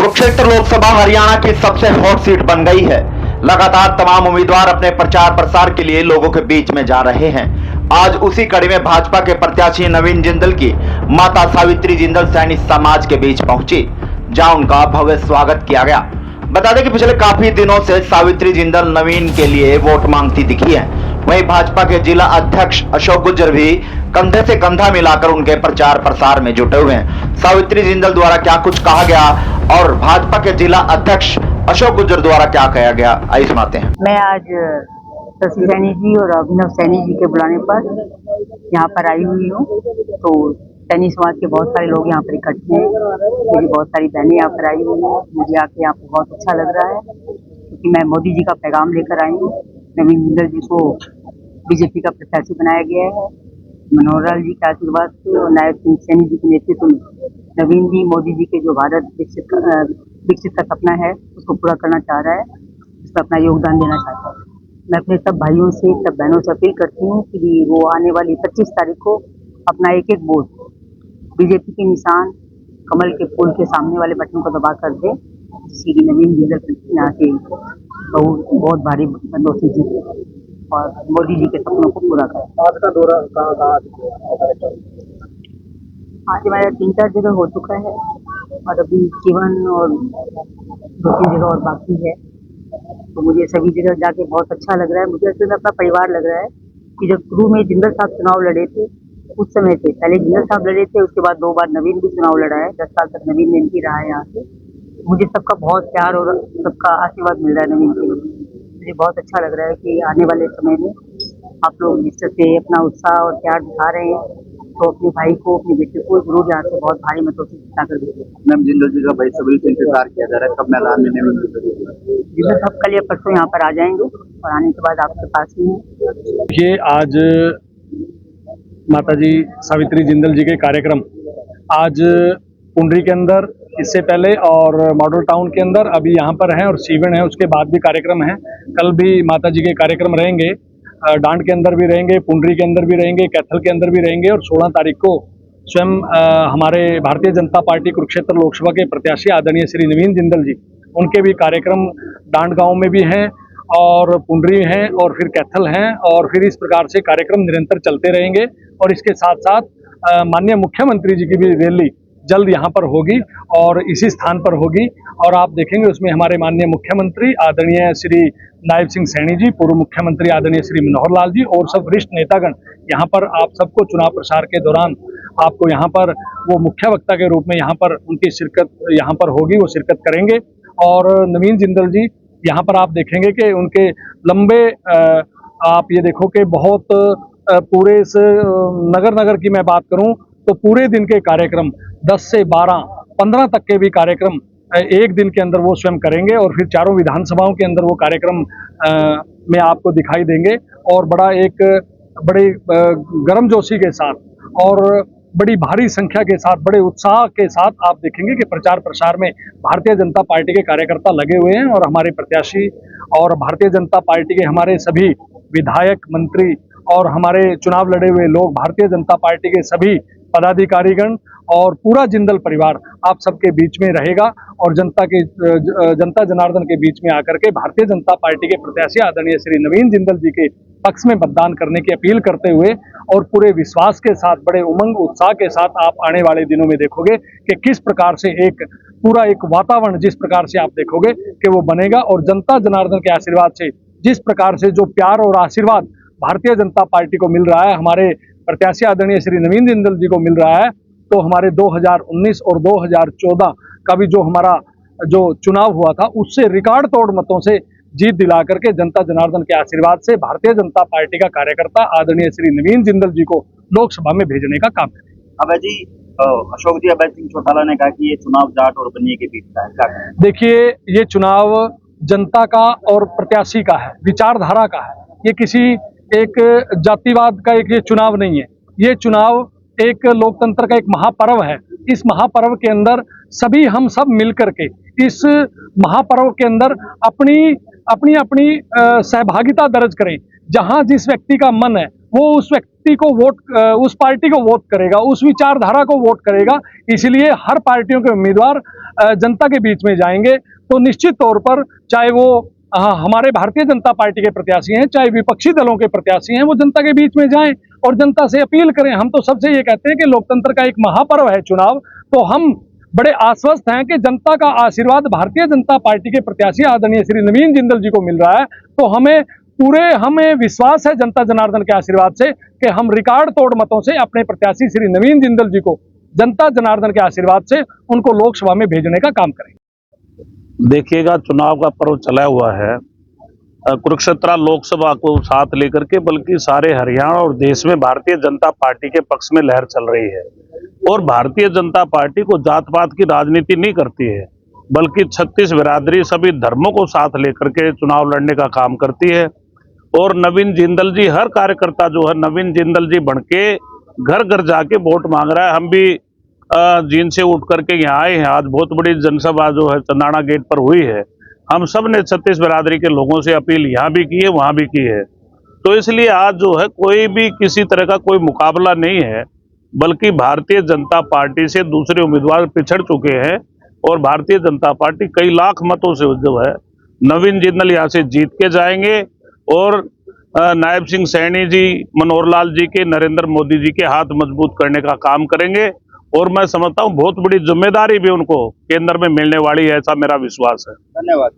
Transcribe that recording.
कुरुक्षेत्र लोकसभा हरियाणा की सबसे hot seat बन गई है। लगातार तमाम उम्मीदवार अपने प्रचार प्रसार के लिए लोगों के बीच में जा रहे हैं। आज उसी कड़ी में भाजपा के प्रत्याशी नवीन जिंदल की माता सावित्री जिंदल सैनी समाज के बीच पहुंची, जहां उनका भव्य स्वागत किया गया। बता दें कि पिछले काफी दिनों से सावित्री जिंदल नवीन के लिए वोट मांगती दिखी है। वहीं भाजपा के जिला अध्यक्ष अशोक गुर्जर भी कंधे से कंधा मिलाकर उनके प्रचार प्रसार में जुटे हुए हैं। सावित्री जिंदल द्वारा क्या कुछ कहा गया और भाजपा के जिला अध्यक्ष अशोक गुर्जर द्वारा क्या कहा गया, आइए सुनाते हैं। मैं आज शशि सैनी जी और अभिनव सैनी जी के बुलाने पर यहाँ पर आई हुई हूँ। तो सैनी समाज के बहुत सारे लोग यहाँ पर इकट्ठे हैं। मेरी बहुत सारी बहनें यहाँ पर आई हुई हैं। मुझे आके यहाँ पर बहुत अच्छा लग रहा है, क्योंकि मैं मोदी जी का पैगाम लेकर आई हूँ। नवीन जिंदल जी को बीजेपी का प्रत्याशी बनाया गया है। मनोहर लाल जी के आशीर्वाद से और नायब सिंह सैनी जी के नेतृत्व में नवीन जी मोदी जी के जो भारत विकसित का सपना है उसको पूरा करना चाह रहा है, उसमें अपना योगदान देना चाहता है। मैं अपने सब भाइयों से, सब बहनों से अपील करती हूँ कि वो आने वाली 25 तारीख को अपना एक एक वोट बीजेपी के निशान कमल के फूल के सामने वाले बटन को दबा कर दे। श्री नवीन जिंदल यहाँ से बहुत भारी बंदों से जीते और मोदी जी के सपनों को पूरा करें। आज का दौरा कहाँ आज हमारा 3-4 जगह हो चुका है और अभी जीवन और 2-3 जगह और बाकी है। तो मुझे सभी जगह जाके बहुत अच्छा लग रहा है। मुझे असल में अपना परिवार लग रहा है कि जब शुरू में जिंदल साहब चुनाव लड़े थे उस समय से पहले जिंदल साहब लड़े थे, उसके बाद 2 बार नवीन भी चुनाव लड़ा है। 10 साल तक नवीन एमपी रहा है यहाँ से। मुझे सबका बहुत प्यार और सबका आशीर्वाद मिल रहा है नवीन के लिए। मुझे बहुत अच्छा लग रहा है कि आने वाले समय में आप लोग जिस तरह से अपना उत्साह और प्यार दिखा रहे हैं, तो अपने भाई को, अपने बेटे को जरूर यहाँ से बहुत भारी मतों से जिता कर देंगे। मैम जिंदल जी का भाई सभी से इंतजार किया जा रहा है, कब मैदान में जिंदल साहब कल या परसों यहाँ पर आ जाएंगे और आने के बाद आपके पास ही है। ये आज माताजी सावित्री जिंदल जी के कार्यक्रम आज पुंडरी के अंदर, इससे पहले और मॉडल टाउन के अंदर, अभी यहाँ पर हैं और सीवन है, उसके बाद भी कार्यक्रम है। कल भी माताजी के कार्यक्रम रहेंगे, डांड के अंदर भी रहेंगे, पुंडरी के अंदर भी रहेंगे, कैथल के अंदर भी रहेंगे और 16 तारीख को स्वयं हमारे भारतीय जनता पार्टी कुरुक्षेत्र लोकसभा के प्रत्याशी आदरणीय श्री नवीन जिंदल जी, उनके भी कार्यक्रम डांड गांव में भी हैं और पुंडरी हैं और फिर कैथल हैं और फिर इस प्रकार से कार्यक्रम निरंतर चलते रहेंगे। और इसके साथ साथ माननीय मुख्यमंत्री जी की भी रैली जल्द यहाँ पर होगी और इसी स्थान पर होगी और आप देखेंगे उसमें हमारे माननीय मुख्यमंत्री आदरणीय श्री नायब सिंह सैनी जी, पूर्व मुख्यमंत्री आदरणीय श्री मनोहर लाल जी और सब वरिष्ठ नेतागण यहाँ पर आप सबको चुनाव प्रचार के दौरान आपको यहाँ पर वो मुख्य वक्ता के रूप में यहाँ पर उनकी शिरकत यहाँ पर होगी, वो शिरकत करेंगे। और नवीन जिंदल जी यहाँ पर आप देखेंगे कि उनके लंबे आप ये देखो कि बहुत पूरे इस नगर की मैं बात करूं तो पूरे दिन के कार्यक्रम 10 से 12-15 तक के भी कार्यक्रम एक दिन के अंदर वो स्वयं करेंगे और फिर चारों विधानसभाओं के अंदर वो कार्यक्रम में आपको दिखाई देंगे और बड़े गर्मजोशी के साथ और बड़ी भारी संख्या के साथ, बड़े उत्साह के साथ आप देखेंगे कि प्रचार प्रसार में भारतीय जनता पार्टी के कार्यकर्ता लगे हुए हैं और हमारे प्रत्याशी और भारतीय जनता पार्टी के हमारे सभी विधायक, मंत्री और हमारे चुनाव लड़े हुए लोग, भारतीय जनता पार्टी के सभी पदाधिकारीगण और पूरा जिंदल परिवार आप सबके बीच में रहेगा और जनता जनार्दन के बीच में आकर के भारतीय जनता पार्टी के प्रत्याशी आदरणीय श्री नवीन जिंदल जी के पक्ष में मतदान करने की अपील करते हुए और पूरे विश्वास के साथ, बड़े उमंग उत्साह के साथ आप आने वाले दिनों में देखोगे कि किस प्रकार से एक वातावरण जिस प्रकार से आप देखोगे कि वो बनेगा और जनता जनार्दन के आशीर्वाद से जिस प्रकार से जो प्यार और आशीर्वाद भारतीय जनता पार्टी को मिल रहा है, हमारे प्रत्याशी आदरणीय श्री नवीन जिंदल जी को मिल रहा है, तो हमारे 2019 और 2014 का भी जो हमारा चुनाव हुआ था उससे रिकॉर्ड तोड़ मतों से जीत दिला करके जनता जनार्दन के आशीर्वाद से भारतीय जनता पार्टी का कार्यकर्ता आदरणीय श्री नवीन जिंदल जी को लोकसभा में भेजने का काम करें। अभय जी, अशोक जी, अभय सिंह चौटाला ने कहा कि ये चुनाव जाट और बनिए के बीच का है। देखिए, ये चुनाव जनता का और प्रत्याशी का है, विचारधारा का है। ये किसी एक जातिवाद का एक ये चुनाव नहीं है। ये चुनाव एक लोकतंत्र का एक महापर्व है। इस महापर्व के अंदर सभी हम सब मिलकर के इस महापर्व के अंदर अपनी सहभागिता दर्ज करें। जहां जिस व्यक्ति का मन है वो उस व्यक्ति को उस पार्टी को वोट करेगा, उस विचारधारा को वोट करेगा। इसलिए हर पार्टियों के उम्मीदवार जनता के बीच में जाएंगे तो निश्चित तौर पर चाहे वो हमारे भारतीय जनता पार्टी के प्रत्याशी हैं, चाहे विपक्षी दलों के प्रत्याशी हैं, वो जनता के बीच में जाएं और जनता से अपील करें। हम तो सबसे ये कहते हैं कि लोकतंत्र का एक महापर्व है चुनाव, तो हम बड़े आश्वस्त हैं कि जनता का आशीर्वाद भारतीय जनता पार्टी के प्रत्याशी आदरणीय श्री नवीन जिंदल जी को मिल रहा है। तो हमें विश्वास है जनता जनार्दन के आशीर्वाद से कि हम रिकॉर्ड तोड़ मतों से अपने प्रत्याशी श्री नवीन जिंदल जी को जनता जनार्दन के आशीर्वाद से उनको लोकसभा में भेजने का काम करेंगे। देखिएगा, चुनाव का पर्व चला हुआ है। कुरुक्षेत्र लोकसभा को साथ लेकर के बल्कि सारे हरियाणा और देश में भारतीय जनता पार्टी के पक्ष में लहर चल रही है। और भारतीय जनता पार्टी को जात पात की राजनीति नहीं करती है, बल्कि 36 बिरादरी सभी धर्मों को साथ लेकर के चुनाव लड़ने का काम करती है। और नवीन जिंदल जी, हर कार्यकर्ता जो है नवीन जिंदल जी बन के घर घर जाके वोट मांग रहा है। हम भी जींद से उठ करके यहाँ आए हैं। आज बहुत बड़ी जनसभा जो है चंदाना गेट पर हुई है। हम सब ने 36 बिरादरी के लोगों से अपील यहाँ भी की है, वहाँ भी की है। तो इसलिए आज जो है कोई भी किसी तरह का कोई मुकाबला नहीं है, बल्कि भारतीय जनता पार्टी से दूसरे उम्मीदवार पिछड़ चुके हैं। और भारतीय जनता पार्टी कई लाख मतों से जो है नवीन जिंदल यहाँ से जीत के जाएंगे और नायब सिंह सैनी जी, मनोहर लाल जी के, नरेंद्र मोदी जी के हाथ मजबूत करने का काम करेंगे। और मैं समझता हूँ बहुत बड़ी जिम्मेदारी भी उनको केंद्र में मिलने वाली है, ऐसा मेरा विश्वास है। धन्यवाद।